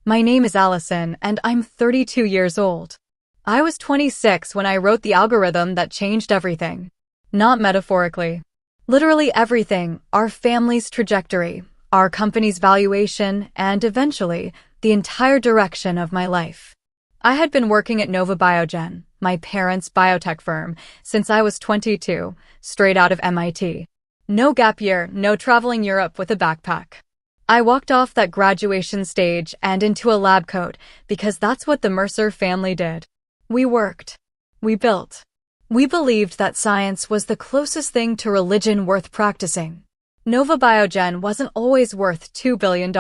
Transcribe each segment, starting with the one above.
My name is Allison, and I'm 32 years old. I was 26 when I wrote the algorithm that changed everything. Not metaphorically. Literally everything, our family's trajectory, our company's valuation, and eventually, the entire direction of my life. I had been working at Nova Biogen, my parents' biotech firm, since I was 22, straight out of MIT. No gap year, no traveling Europe with a backpack. I walked off that graduation stage and into a lab coat because that's what the Mercer family did. We worked. We built. We believed that science was the closest thing to religion worth practicing. Nova Biogen wasn't always worth $2 billion.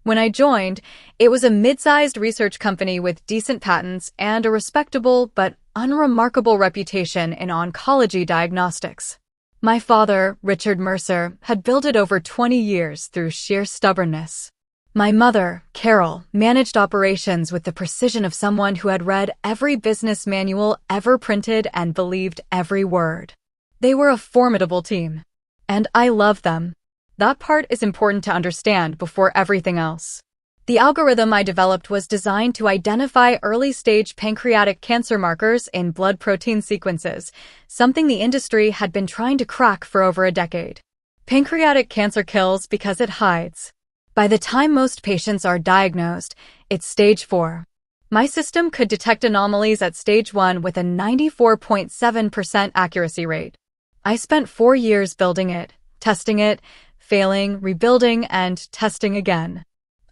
When I joined, it was a mid-sized research company with decent patents and a respectable but unremarkable reputation in oncology diagnostics. My father, Richard Mercer, had built it over 20 years through sheer stubbornness. My mother, Carol, managed operations with the precision of someone who had read every business manual ever printed and believed every word. They were a formidable team. And I loved them. That part is important to understand before everything else. The algorithm I developed was designed to identify early-stage pancreatic cancer markers in blood protein sequences, something the industry had been trying to crack for over a decade. Pancreatic cancer kills because it hides. By the time most patients are diagnosed, it's stage 4. My system could detect anomalies at stage 1 with a 94.7% accuracy rate. I spent 4 years building it, testing it, failing, rebuilding, and testing again.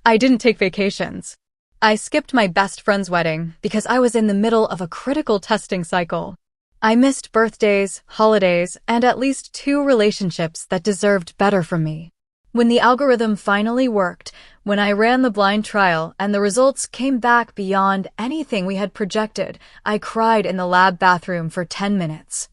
I didn't take vacations. I skipped my best friend's wedding because I was in the middle of a critical testing cycle. I missed birthdays, holidays, and at least 2 relationships that deserved better from me. When the algorithm finally worked, when I ran the blind trial and the results came back beyond anything we had projected, I cried in the lab bathroom for 10 minutes.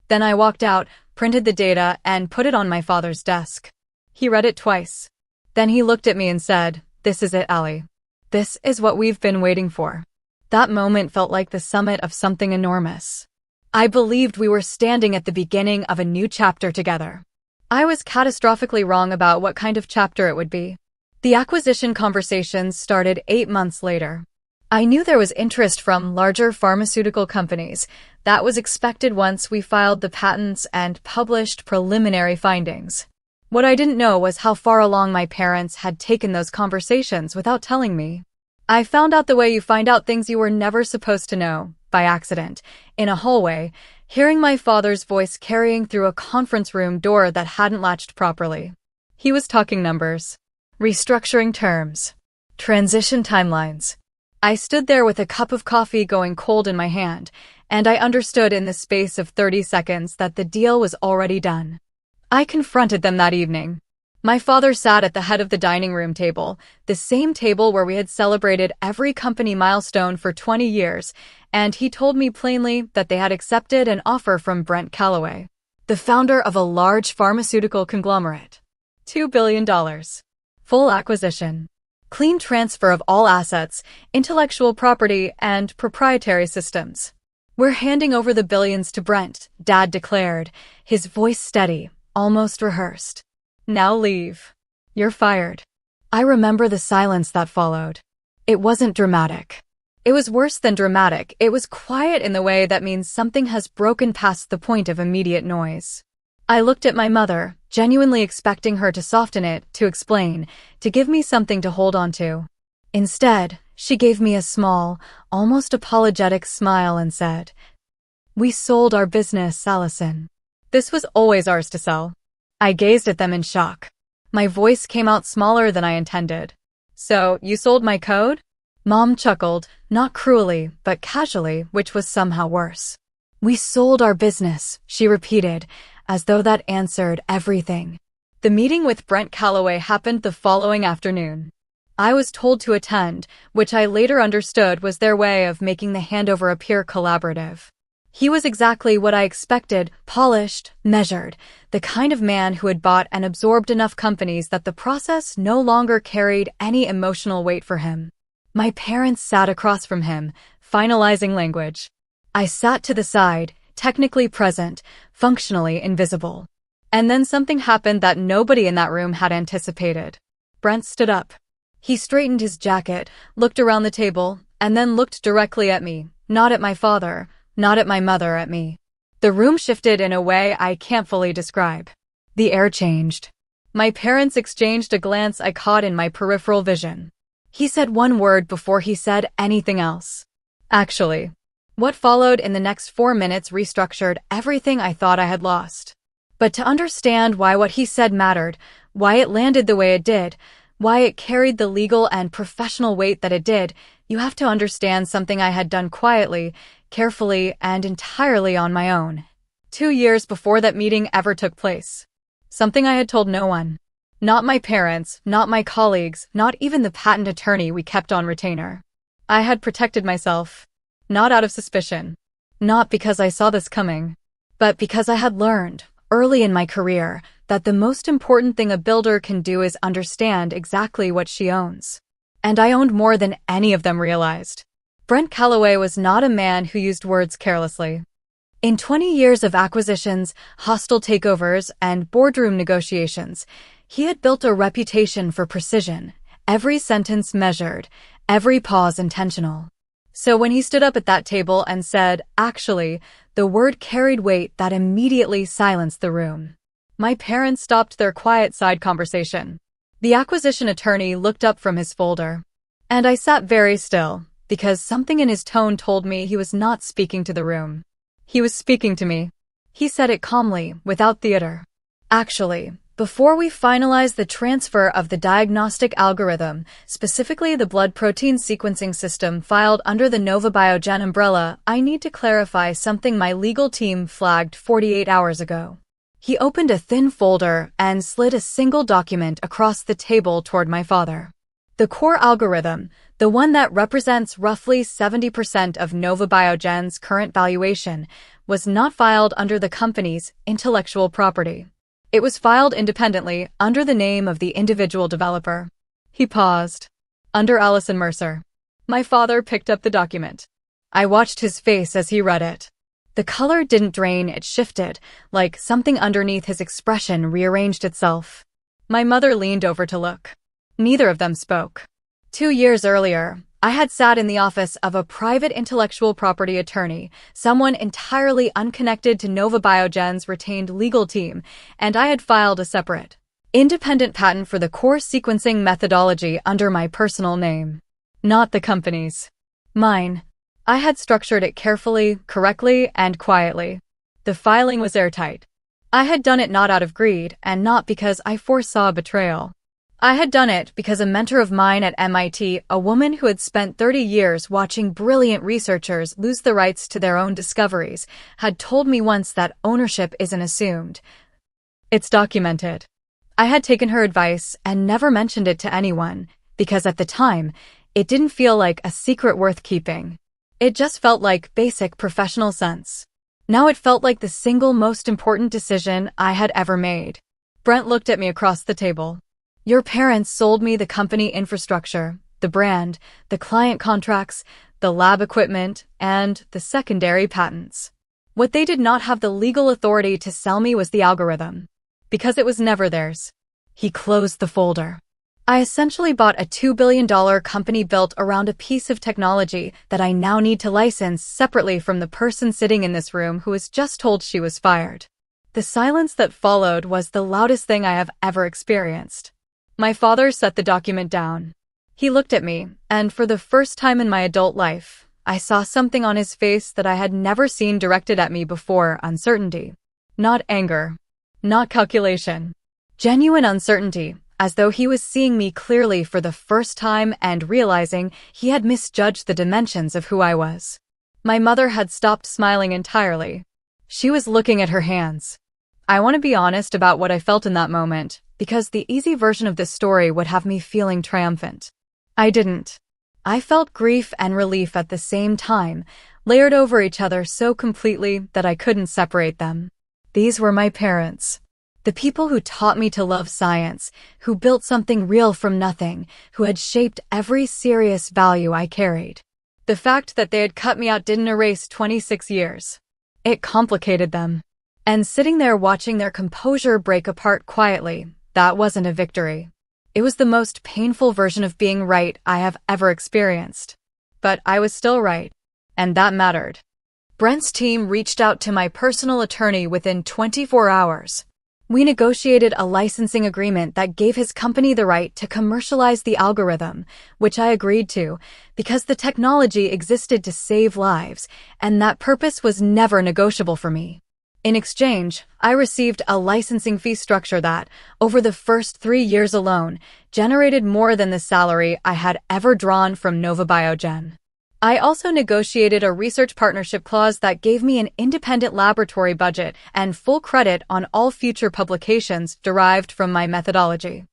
Then I walked out, printed the data, and put it on my father's desk. He read it twice. Then he looked at me and said, "This is it, Allie. This is what we've been waiting for." That moment felt like the summit of something enormous. I believed we were standing at the beginning of a new chapter together. I was catastrophically wrong about what kind of chapter it would be. The acquisition conversations started 8 months later. I knew there was interest from larger pharmaceutical companies. That was expected once we filed the patents and published preliminary findings. What I didn't know was how far along my parents had taken those conversations without telling me. I found out the way you find out things you were never supposed to know, by accident, in a hallway, hearing my father's voice carrying through a conference room door that hadn't latched properly. He was talking numbers, restructuring terms, transition timelines. I stood there with a cup of coffee going cold in my hand, and I understood in the space of 30 seconds that the deal was already done. I confronted them that evening. My father sat at the head of the dining room table, the same table where we had celebrated every company milestone for 20 years, and he told me plainly that they had accepted an offer from Brent Callaway, the founder of a large pharmaceutical conglomerate. $2 billion. Full acquisition. Clean transfer of all assets, intellectual property, and proprietary systems. "We're handing over the billions to Brent," Dad declared, his voice steady, almost rehearsed. "Now leave. You're fired." I remember the silence that followed. It wasn't dramatic. It was worse than dramatic. It was quiet in the way that means something has broken past the point of immediate noise. I looked at my mother, genuinely expecting her to soften it, to explain, to give me something to hold on to. Instead, she gave me a small, almost apologetic smile and said, "We sold our business, Allison. This was always ours to sell." I gazed at them in shock. My voice came out smaller than I intended. "So, you sold my code?" Mom chuckled, not cruelly, but casually, which was somehow worse. "We sold our business," she repeated, as though that answered everything. The meeting with Brent Callaway happened the following afternoon. I was told to attend, which I later understood was their way of making the handover appear collaborative. He was exactly what I expected, polished, measured, the kind of man who had bought and absorbed enough companies that the process no longer carried any emotional weight for him. My parents sat across from him, finalizing language. I sat to the side, technically present, functionally invisible. And then something happened that nobody in that room had anticipated. Brent stood up. He straightened his jacket, looked around the table, and then looked directly at me, not at my father, not at my mother, at me. The room shifted in a way I can't fully describe. The air changed. My parents exchanged a glance I caught in my peripheral vision. He said one word before he said anything else. Actually. What followed in the next 4 minutes restructured everything I thought I had lost. But to understand why what he said mattered, why it landed the way it did, why it carried the legal and professional weight that it did, you have to understand something I had done quietly, carefully, and entirely on my own. 2 years before that meeting ever took place. Something I had told no one. Not my parents, not my colleagues, not even the patent attorney we kept on retainer. I had protected myself. Not out of suspicion. Not because I saw this coming. But because I had learned, early in my career, that the most important thing a builder can do is understand exactly what she owns. And I owned more than any of them realized. Brent Calloway was not a man who used words carelessly. In 20 years of acquisitions, hostile takeovers, and boardroom negotiations, he had built a reputation for precision, every sentence measured, every pause intentional. So when he stood up at that table and said, "Actually," the word carried weight that immediately silenced the room. My parents stopped their quiet side conversation. The acquisition attorney looked up from his folder. And I sat very still, because something in his tone told me he was not speaking to the room. He was speaking to me. He said it calmly, without theater. "Actually, before we finalize the transfer of the diagnostic algorithm, specifically the blood protein sequencing system filed under the Nova Biogen umbrella, I need to clarify something my legal team flagged 48 hours ago." He opened a thin folder and slid a single document across the table toward my father. The core algorithm, the one that represents roughly 70% of Nova Biogen's current valuation, was not filed under the company's intellectual property. It was filed independently under the name of the individual developer. He paused. Under Allison Mercer. My father picked up the document. I watched his face as he read it. The color didn't drain, it shifted, like something underneath his expression rearranged itself. My mother leaned over to look. Neither of them spoke. 2 years earlier, I had sat in the office of a private intellectual property attorney, someone entirely unconnected to Nova Biogen's retained legal team, and I had filed a separate, independent patent for the core sequencing methodology under my personal name. Not the company's. Mine. I had structured it carefully, correctly, and quietly. The filing was airtight. I had done it not out of greed, and not because I foresaw betrayal. I had done it because a mentor of mine at MIT, a woman who had spent 30 years watching brilliant researchers lose the rights to their own discoveries, had told me once that ownership isn't assumed. It's documented. I had taken her advice and never mentioned it to anyone, because at the time, it didn't feel like a secret worth keeping. It just felt like basic professional sense. Now it felt like the single most important decision I had ever made. Brent looked at me across the table. Your parents sold me the company infrastructure, the brand, the client contracts, the lab equipment, and the secondary patents. What they did not have the legal authority to sell me was the algorithm. Because it was never theirs. He closed the folder. I essentially bought a $2 billion company built around a piece of technology that I now need to license separately from the person sitting in this room who was just told she was fired. The silence that followed was the loudest thing I have ever experienced. My father set the document down. He looked at me, and for the first time in my adult life, I saw something on his face that I had never seen directed at me before: uncertainty. Not anger. Not calculation. Genuine uncertainty, as though he was seeing me clearly for the first time and realizing he had misjudged the dimensions of who I was. My mother had stopped smiling entirely. She was looking at her hands. I want to be honest about what I felt in that moment, because the easy version of this story would have me feeling triumphant. I didn't. I felt grief and relief at the same time, layered over each other so completely that I couldn't separate them. These were my parents. The people who taught me to love science, who built something real from nothing, who had shaped every serious value I carried. The fact that they had cut me out didn't erase 26 years. It complicated them. And sitting there watching their composure break apart quietly, that wasn't a victory. It was the most painful version of being right I have ever experienced. But I was still right. And that mattered. Brent's team reached out to my personal attorney within 24 hours. We negotiated a licensing agreement that gave his company the right to commercialize the algorithm, which I agreed to, because the technology existed to save lives, and that purpose was never negotiable for me. In exchange, I received a licensing fee structure that, over the first 3 years alone, generated more than the salary I had ever drawn from Nova Biogen. I also negotiated a research partnership clause that gave me an independent laboratory budget and full credit on all future publications derived from my methodology.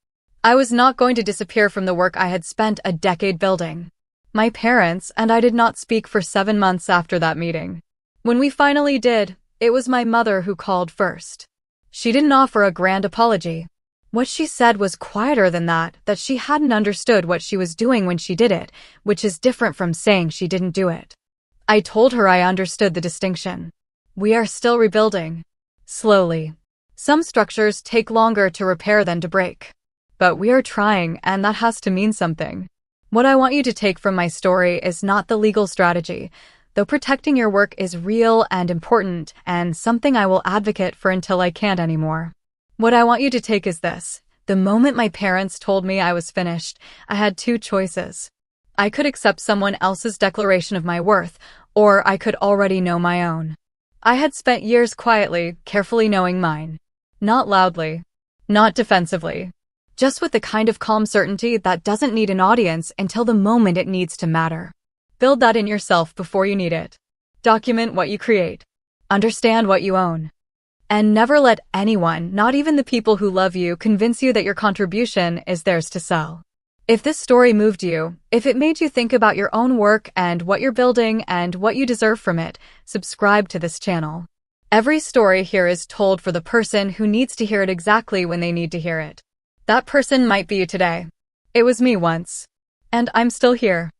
I was not going to disappear from the work I had spent a decade building. My parents and I did not speak for 7 months after that meeting. When we finally did, it was my mother who called first. She didn't offer a grand apology. What she said was quieter than that she hadn't understood what she was doing when she did it, which is different from saying she didn't do it. I told her I understood the distinction. We are still rebuilding. Slowly. Some structures take longer to repair than to break. But we are trying, and that has to mean something. What I want you to take from my story is not the legal strategy, though protecting your work is real and important and something I will advocate for until I can't anymore. What I want you to take is this. The moment my parents told me I was finished, I had 2 choices. I could accept someone else's declaration of my worth, or I could already know my own. I had spent years quietly, carefully knowing mine. Not loudly. Not defensively. Just with the kind of calm certainty that doesn't need an audience until the moment it needs to matter. Build that in yourself before you need it. Document what you create. Understand what you own. And never let anyone, not even the people who love you, convince you that your contribution is theirs to sell. If this story moved you, if it made you think about your own work and what you're building and what you deserve from it, subscribe to this channel. Every story here is told for the person who needs to hear it exactly when they need to hear it. That person might be you today. It was me once. And I'm still here.